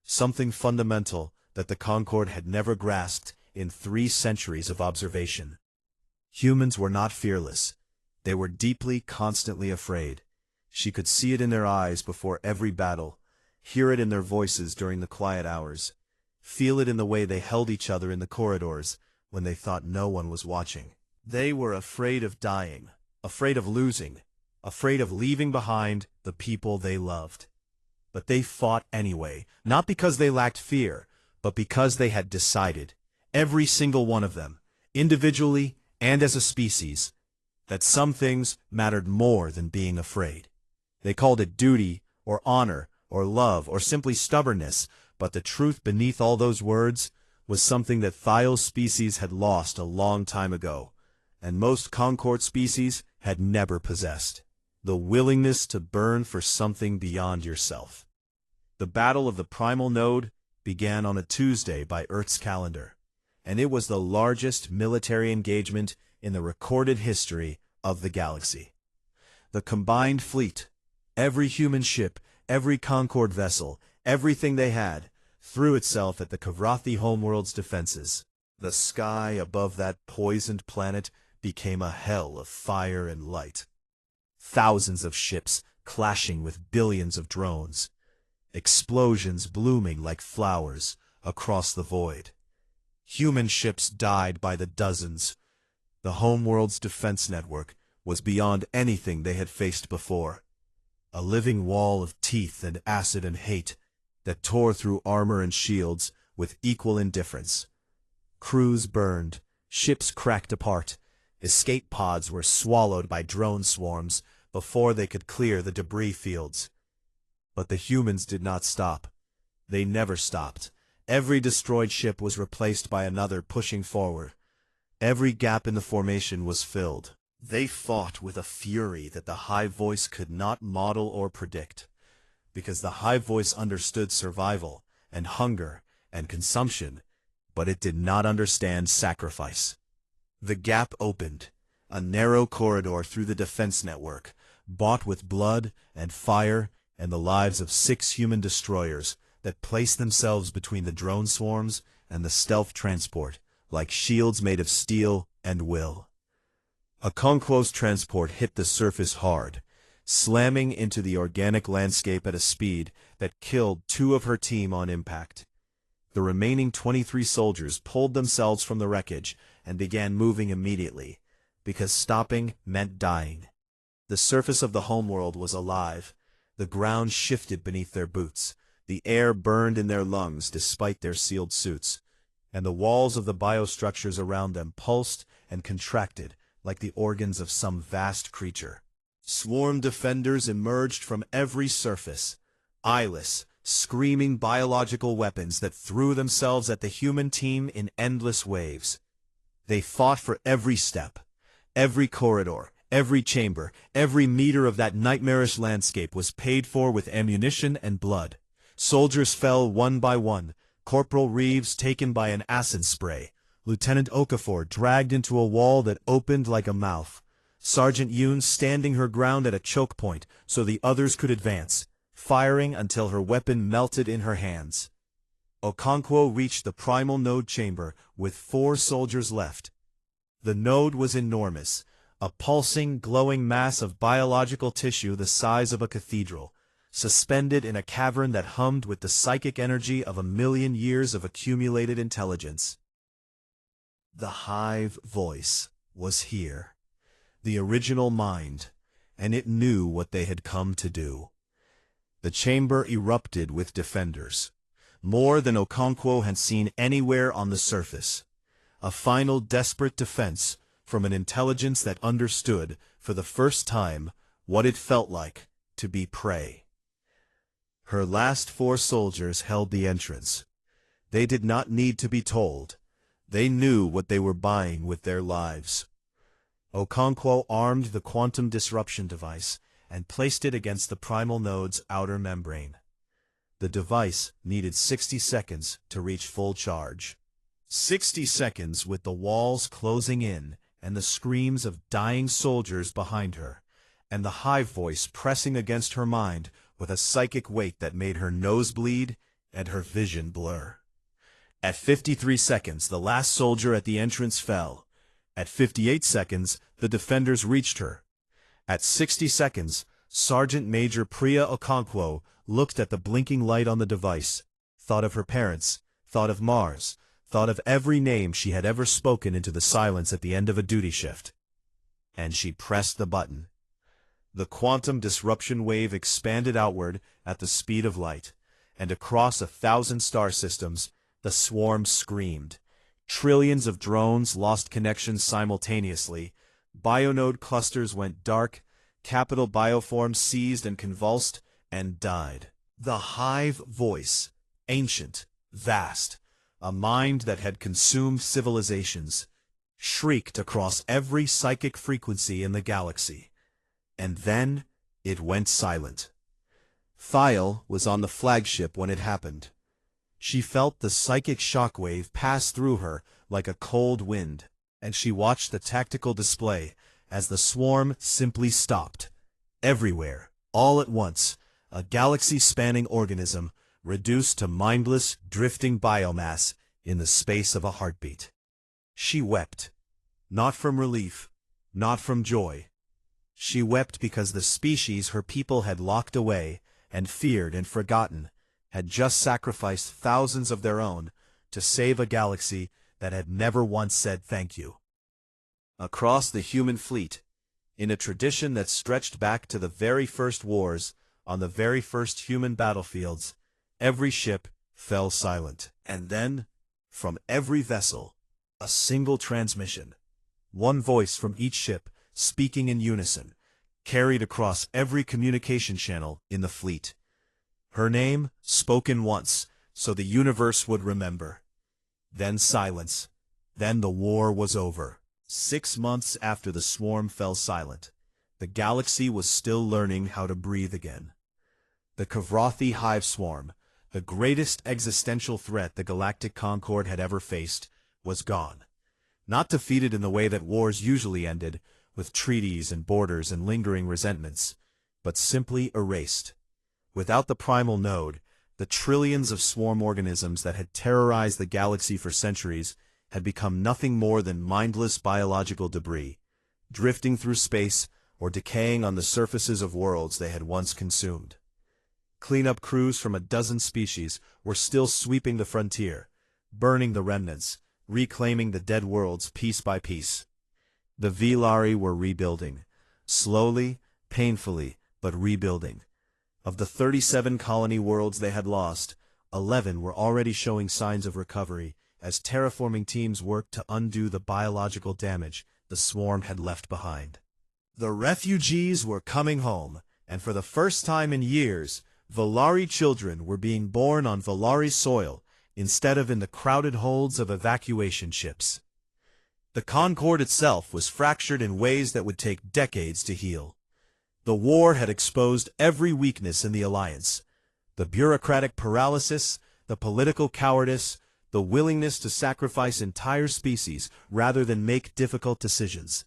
Something fundamental that the Concord had never grasped in 3 centuries of observation. Humans were not fearless. They were deeply, constantly afraid. She could see it in their eyes before every battle, hear it in their voices during the quiet hours, feel it in the way they held each other in the corridors when they thought no one was watching. They were afraid of dying, afraid of losing, afraid of leaving behind the people they loved. But they fought anyway, not because they lacked fear, but because they had decided, every single one of them, individually and as a species, that some things mattered more than being afraid. They called it duty, or honor, or love, or simply stubbornness, but the truth beneath all those words was something that Thiel's species had lost a long time ago, and most Concord species had never possessed: the willingness to burn for something beyond yourself. The Battle of the Primal Node began on a Tuesday by Earth's calendar, and it was the largest military engagement in the recorded history of the galaxy. The combined fleet, every human ship, every Concord vessel, everything they had, threw itself at the Kavrathi homeworld's defenses. The sky above that poisoned planet became a hell of fire and light. Thousands of ships clashing with billions of drones. Explosions blooming like flowers across the void. Human ships died by the dozens. The homeworld's defense network was beyond anything they had faced before. A living wall of teeth and acid and hate that tore through armor and shields with equal indifference. Crews burned, ships cracked apart, escape pods were swallowed by drone swarms before they could clear the debris fields. But the humans did not stop. They never stopped. Every destroyed ship was replaced by another pushing forward. Every gap in the formation was filled. They fought with a fury that the High Voice could not model or predict, because the High Voice understood survival and hunger and consumption, but it did not understand sacrifice. The gap opened, a narrow corridor through the defense network, bought with blood and fire and the lives of 6 human destroyers that placed themselves between the drone swarms and the stealth transport, like shields made of steel and will. Okonkwo's transport hit the surface hard, slamming into the organic landscape at a speed that killed 2 of her team on impact. The remaining 23 soldiers pulled themselves from the wreckage and began moving immediately, because stopping meant dying. The surface of the homeworld was alive. The ground shifted beneath their boots. The air burned in their lungs despite their sealed suits, and the walls of the biostructures around them pulsed and contracted like the organs of some vast creature. Swarm defenders emerged from every surface, eyeless, screaming biological weapons that threw themselves at the human team in endless waves. They fought for every step, every corridor, every chamber, every meter of that nightmarish landscape was paid for with ammunition and blood. Soldiers fell one by one, Corporal Reeves taken by an acid spray, Lieutenant Okafor dragged into a wall that opened like a mouth, Sergeant Yoon standing her ground at a choke point so the others could advance, firing until her weapon melted in her hands. Okonkwo reached the primal node chamber with 4 soldiers left. The node was enormous, a pulsing, glowing mass of biological tissue the size of a cathedral, suspended in a cavern that hummed with the psychic energy of 1,000,000 years of accumulated intelligence. The Hive voice was here, the original mind, and it knew what they had come to do. The chamber erupted with defenders, more than Okonkwo had seen anywhere on the surface. A final desperate defense from an intelligence that understood, for the first time, what it felt like to be prey. Her last 4 soldiers held the entrance. They did not need to be told. They knew what they were buying with their lives. Okonkwo armed the quantum disruption device and placed it against the primal node's outer membrane. The device needed 60 seconds to reach full charge. 60 seconds with the walls closing in and the screams of dying soldiers behind her, and the Hive voice pressing against her mind with a psychic weight that made her nose bleed and her vision blur. At 53 seconds, the last soldier at the entrance fell. At 58 seconds, the defenders reached her. At 60 seconds, Sergeant Major Priya Okonkwo looked at the blinking light on the device, thought of her parents, thought of Mars, thought of every name she had ever spoken into the silence at the end of a duty shift. And she pressed the button. The quantum disruption wave expanded outward at the speed of light, and across 1,000 star systems, the swarm screamed. Trillions of drones lost connection simultaneously. Bionode clusters went dark. Capital bioforms seized and convulsed and died. The Hive voice, ancient, vast, a mind that had consumed civilizations, shrieked across every psychic frequency in the galaxy. And then it went silent. Thiel was on the flagship when it happened. She felt the psychic shockwave pass through her like a cold wind, and she watched the tactical display as the swarm simply stopped. Everywhere, all at once, a galaxy-spanning organism reduced to mindless, drifting biomass in the space of a heartbeat. She wept, not from relief, not from joy. She wept because the species her people had locked away and feared and forgotten had just sacrificed thousands of their own to save a galaxy that had never once said thank you. Across the human fleet, in a tradition that stretched back to the very first wars on the very first human battlefields, every ship fell silent. And then, from every vessel, a single transmission, one voice from each ship speaking in unison, carried across every communication channel in the fleet. Her name, spoken once, so the universe would remember. Then silence. Then the war was over. 6 months after the swarm fell silent, the galaxy was still learning how to breathe again. The Kavrathi hive swarm, the greatest existential threat the Galactic Concord had ever faced, was gone. Not defeated in the way that wars usually ended, with treaties and borders and lingering resentments, but simply erased. Without the primal node, the trillions of swarm organisms that had terrorized the galaxy for centuries had become nothing more than mindless biological debris, drifting through space, or decaying on the surfaces of worlds they had once consumed. Cleanup crews from a dozen species were still sweeping the frontier, burning the remnants, reclaiming the dead worlds piece by piece. The Velari were rebuilding, slowly, painfully, but rebuilding. Of the 37 colony worlds they had lost, 11 were already showing signs of recovery as terraforming teams worked to undo the biological damage the swarm had left behind. The refugees were coming home, and for the first time in years, Velari children were being born on Velari soil instead of in the crowded holds of evacuation ships. The Concord itself was fractured in ways that would take decades to heal. The war had exposed every weakness in the alliance: the bureaucratic paralysis, the political cowardice, the willingness to sacrifice entire species rather than make difficult decisions.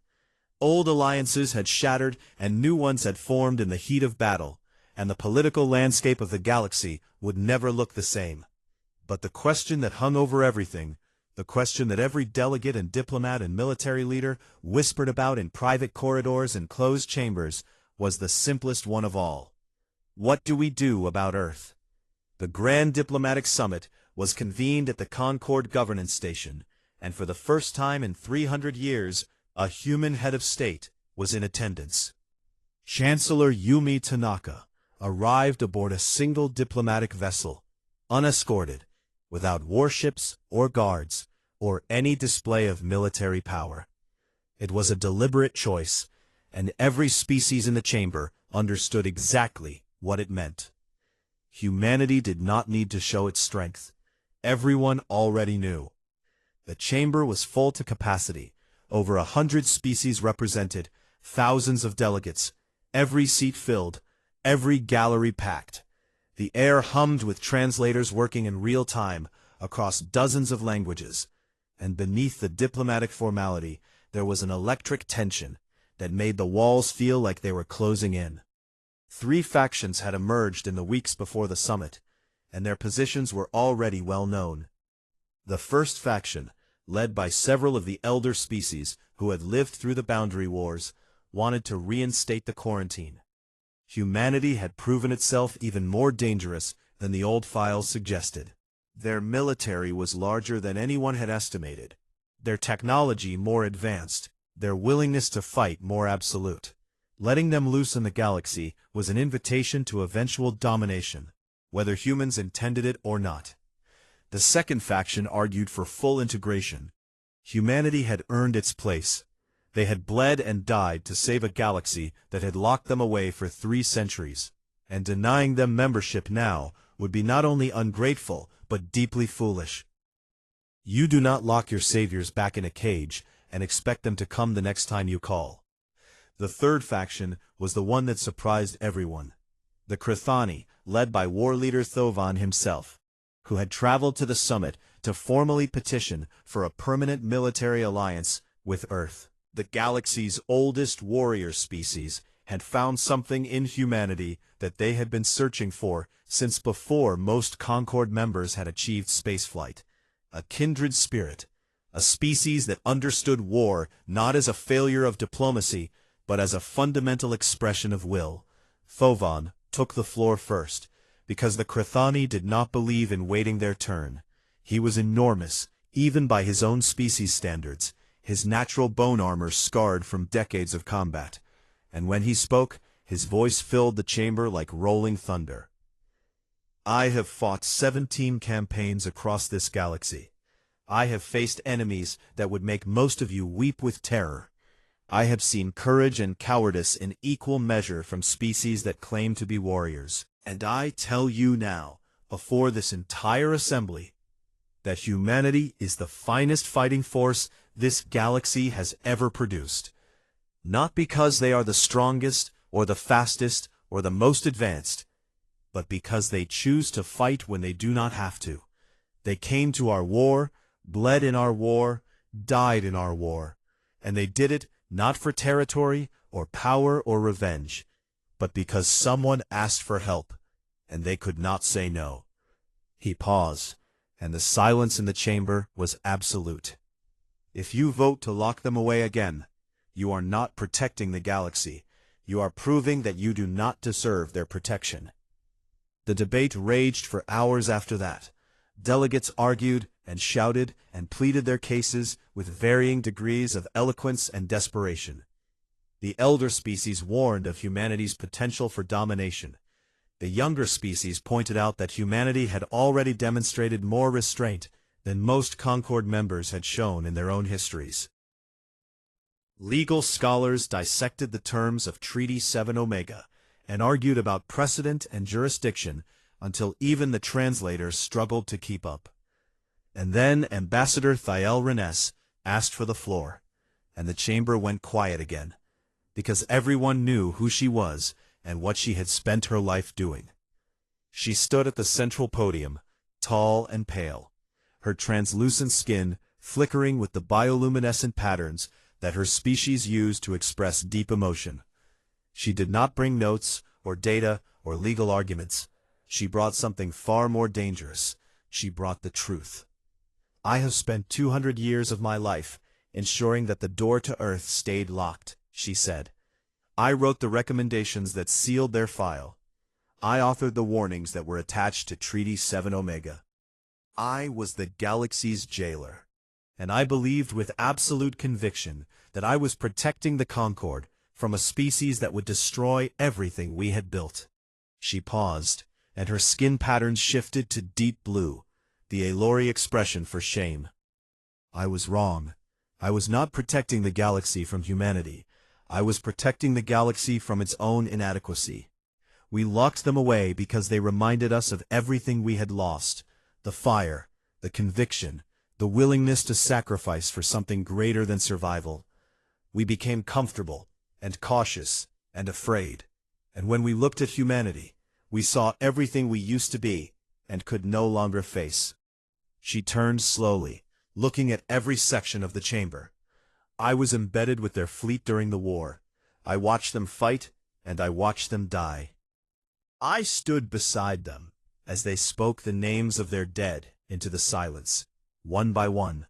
Old alliances had shattered and new ones had formed in the heat of battle, and the political landscape of the galaxy would never look the same. But the question that hung over everything, the question that every delegate and diplomat and military leader whispered about in private corridors and closed chambers, was the simplest one of all. What do we do about Earth? The Grand Diplomatic Summit was convened at the Concord Governance Station, and for the first time in 300 years, a human head of state was in attendance. Chancellor Yumi Tanaka arrived aboard a single diplomatic vessel, unescorted, without warships or guards, or any display of military power. It was a deliberate choice, and every species in the chamber understood exactly what it meant. Humanity did not need to show its strength. Everyone already knew. The chamber was full to capacity, over 100 species represented, thousands of delegates, every seat filled, every gallery packed. The air hummed with translators working in real time across dozens of languages, and beneath the diplomatic formality there was an electric tension that made the walls feel like they were closing in. 3 factions had emerged in the weeks before the summit, and their positions were already well known. The first faction, led by several of the elder species who had lived through the boundary wars, wanted to reinstate the quarantine. Humanity had proven itself even more dangerous than the old files suggested. Their military was larger than anyone had estimated, their technology more advanced, their willingness to fight more absolute. Letting them loose in the galaxy was an invitation to eventual domination, whether humans intended it or not. The second faction argued for full integration. Humanity had earned its place. They had bled and died to save a galaxy that had locked them away for 3 centuries, and denying them membership now would be not only ungrateful, but deeply foolish. You do not lock your saviors back in a cage and expect them to come the next time you call. The third faction was the one that surprised everyone. The Crithani, led by war leader Thovan himself, who had traveled to the summit to formally petition for a permanent military alliance with Earth. The galaxy's oldest warrior species had found something in humanity that they had been searching for since before most Concord members had achieved spaceflight. A kindred spirit, a species that understood war not as a failure of diplomacy, but as a fundamental expression of will. Thovan took the floor first, because the Crithani did not believe in waiting their turn. He was enormous, even by his own species standards, his natural bone armor scarred from decades of combat, and when he spoke, his voice filled the chamber like rolling thunder. I have fought 17 campaigns across this galaxy. I have faced enemies that would make most of you weep with terror. I have seen courage and cowardice in equal measure from species that claim to be warriors. And I tell you now, before this entire assembly, that humanity is the finest fighting force this galaxy has ever produced. Not because they are the strongest, or the fastest, or the most advanced, but because they choose to fight when they do not have to. They came to our war, bled in our war, died in our war, and they did it not for territory, or power, or revenge, but because someone asked for help, and they could not say no. He paused, and the silence in the chamber was absolute. If you vote to lock them away again, You are not protecting the galaxy. You are proving that you do not deserve their protection." The debate raged for hours after that. Delegates argued and shouted and pleaded their cases with varying degrees of eloquence and desperation. The elder species warned of humanity's potential for domination. The younger species pointed out that humanity had already demonstrated more restraint than most Concord members had shown in their own histories. Legal scholars dissected the terms of Treaty 7 Omega and argued about precedent and jurisdiction until even the translators struggled to keep up. And then Ambassador Thiel Reness asked for the floor, and the chamber went quiet again, because everyone knew who she was and what she had spent her life doing. She stood at the central podium, tall and pale, her translucent skin flickering with the bioluminescent patterns that her species used to express deep emotion. She did not bring notes or data or legal arguments. She brought something far more dangerous. She brought the truth. "I have spent 200 years of my life ensuring that the door to Earth stayed locked," she said. "I wrote the recommendations that sealed their file. I authored the warnings that were attached to Treaty 7 Omega. I was the galaxy's jailer. And I believed with absolute conviction that I was protecting the Concord from a species that would destroy everything we had built." She paused, and her skin patterns shifted to deep blue, the Aelori expression for shame. "I was wrong. I was not protecting the galaxy from humanity. I was protecting the galaxy from its own inadequacy. We locked them away because they reminded us of everything we had lost: the fire, the conviction, the willingness to sacrifice for something greater than survival. We became comfortable and cautious and afraid, and when we looked at humanity, we saw everything we used to be and could no longer face." She turned slowly, looking at every section of the chamber. "I was embedded with their fleet during the war. I watched them fight, and I watched them die. I stood beside them as they spoke the names of their dead into the silence, one by one,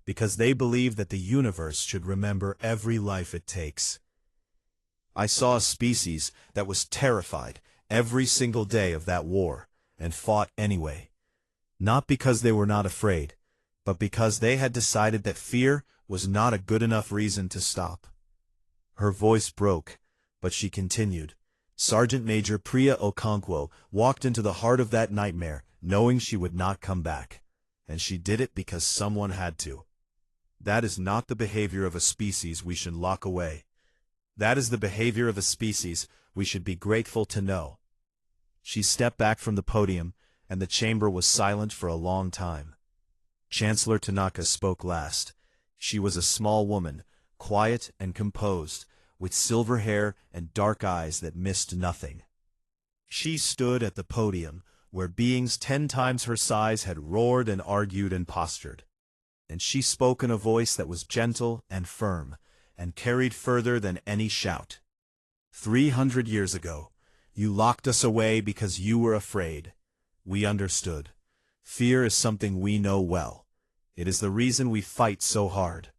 because they believe that the universe should remember every life it takes. I saw a species that was terrified every single day of that war and fought anyway, not because they were not afraid, but because they had decided that fear was not a good enough reason to stop." Her voice broke, but she continued. "Sergeant Major Priya Okonkwo walked into the heart of that nightmare knowing she would not come back, and she did it because someone had to. That is not the behavior of a species we should lock away. That is the behavior of a species we should be grateful to know." She stepped back from the podium, and the chamber was silent for a long time. Chancellor Tanaka spoke last. She was a small woman, quiet and composed, with silver hair and dark eyes that missed nothing. She stood at the podium, where beings 10 times her size had roared and argued and postured. And she spoke in a voice that was gentle and firm, and carried further than any shout. 300 years ago, you locked us away because you were afraid. We understood. Fear is something we know well. It is the reason we fight so hard.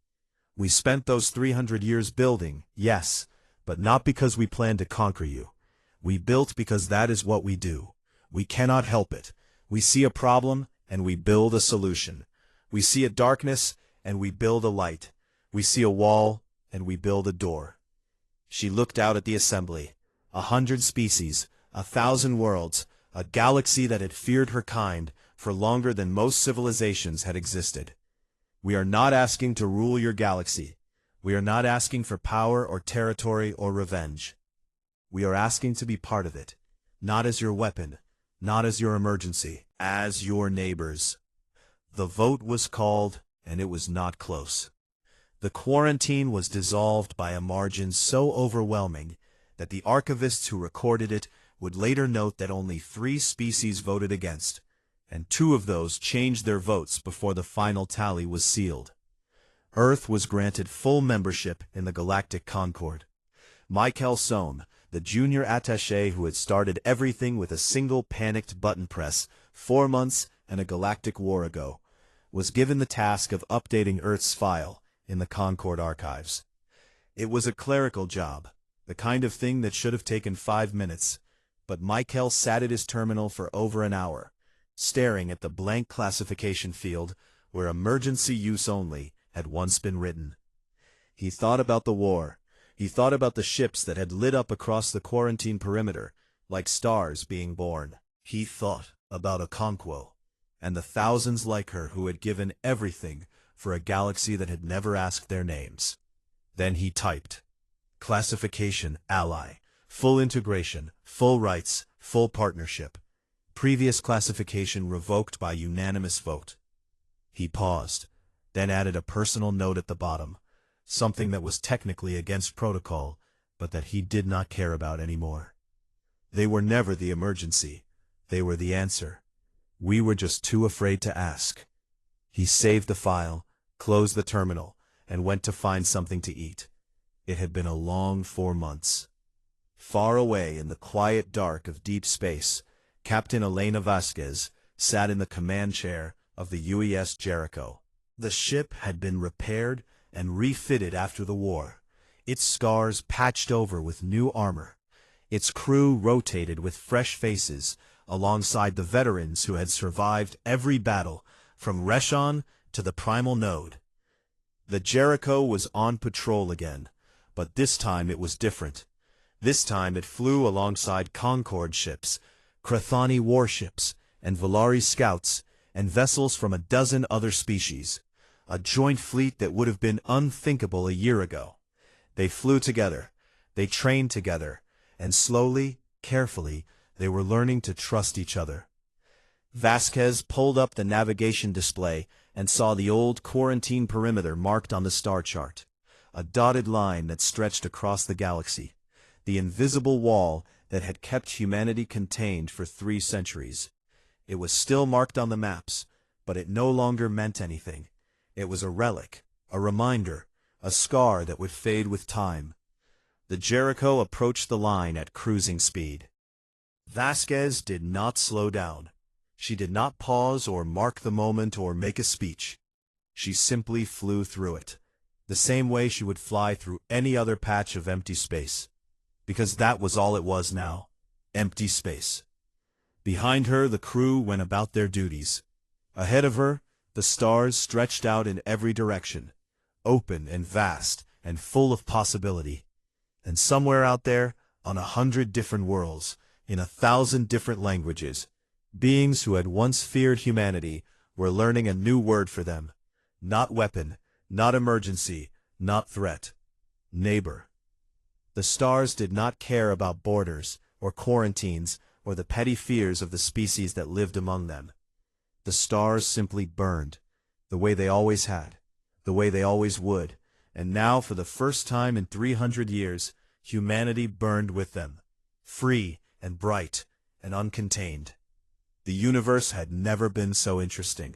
We spent those 300 years building, yes, but not because we planned to conquer you. We built because that is what we do. We cannot help it. We see a problem, and we build a solution. We see a darkness, and we build a light. We see a wall, and we build a door." She looked out at the assembly. 100 species, 1,000 worlds, a galaxy that had feared her kind for longer than most civilizations had existed. "We are not asking to rule your galaxy. We are not asking for power or territory or revenge. We are asking to be part of it, not as your weapon, not as your emergency, as your neighbors." The vote was called, and it was not close. The quarantine was dissolved by a margin so overwhelming that the archivists who recorded it would later note that only 3 species voted against, and 2 of those changed their votes before the final tally was sealed. Earth was granted full membership in the Galactic Concord. Michael Sohn, the junior attaché who had started everything with a single panicked button press 4 months and a galactic war ago, was given the task of updating Earth's file in the Concord archives. It was a clerical job, the kind of thing that should have taken 5 minutes, but Michael sat at his terminal for over an hour, staring at the blank classification field where emergency use only had once been written. He thought about the war. He thought about the ships that had lit up across the quarantine perimeter, like stars being born. He thought about Okonkwo, and the thousands like her who had given everything for a galaxy that had never asked their names. Then he typed, "Classification Ally. Full integration, full rights, full partnership. Previous classification revoked by unanimous vote." He paused, then added a personal note at the bottom, something that was technically against protocol, but that he did not care about anymore. They were never the emergency. They were the answer. We were just too afraid to ask. He saved the file, closed the terminal, and went to find something to eat. It had been a long 4 months. Far away in the quiet dark of deep space, Captain Elena Vasquez sat in the command chair of the UES Jericho. The ship had been repaired and refitted after the war, its scars patched over with new armor, its crew rotated with fresh faces alongside the veterans who had survived every battle from Reshon to the Primal Node. The Jericho was on patrol again, but this time it was different. This time it flew alongside Concord ships, Krathani warships, and Volari scouts, and vessels from a dozen other species, a joint fleet that would have been unthinkable a year ago. They flew together, they trained together, and slowly, carefully, they were learning to trust each other. Vasquez pulled up the navigation display and saw the old quarantine perimeter marked on the star chart, a dotted line that stretched across the galaxy, the invisible wall that had kept humanity contained for 3 centuries. It was still marked on the maps, but it no longer meant anything. It was a relic, a reminder, a scar that would fade with time. The Jericho approached the line at cruising speed. Vasquez did not slow down. She did not pause or mark the moment or make a speech. She simply flew through it, the same way she would fly through any other patch of empty space. Because that was all it was now, empty space. Behind her, the crew went about their duties. Ahead of her, the stars stretched out in every direction, open and vast and full of possibility. And somewhere out there, on 100 different worlds, in 1,000 different languages, beings who had once feared humanity were learning a new word for them. Not weapon, not emergency, not threat. Neighbor. The stars did not care about borders, or quarantines, or the petty fears of the species that lived among them. The stars simply burned, the way they always had, the way they always would, and now for the first time in 300 years, humanity burned with them, free and bright and uncontained. The universe had never been so interesting.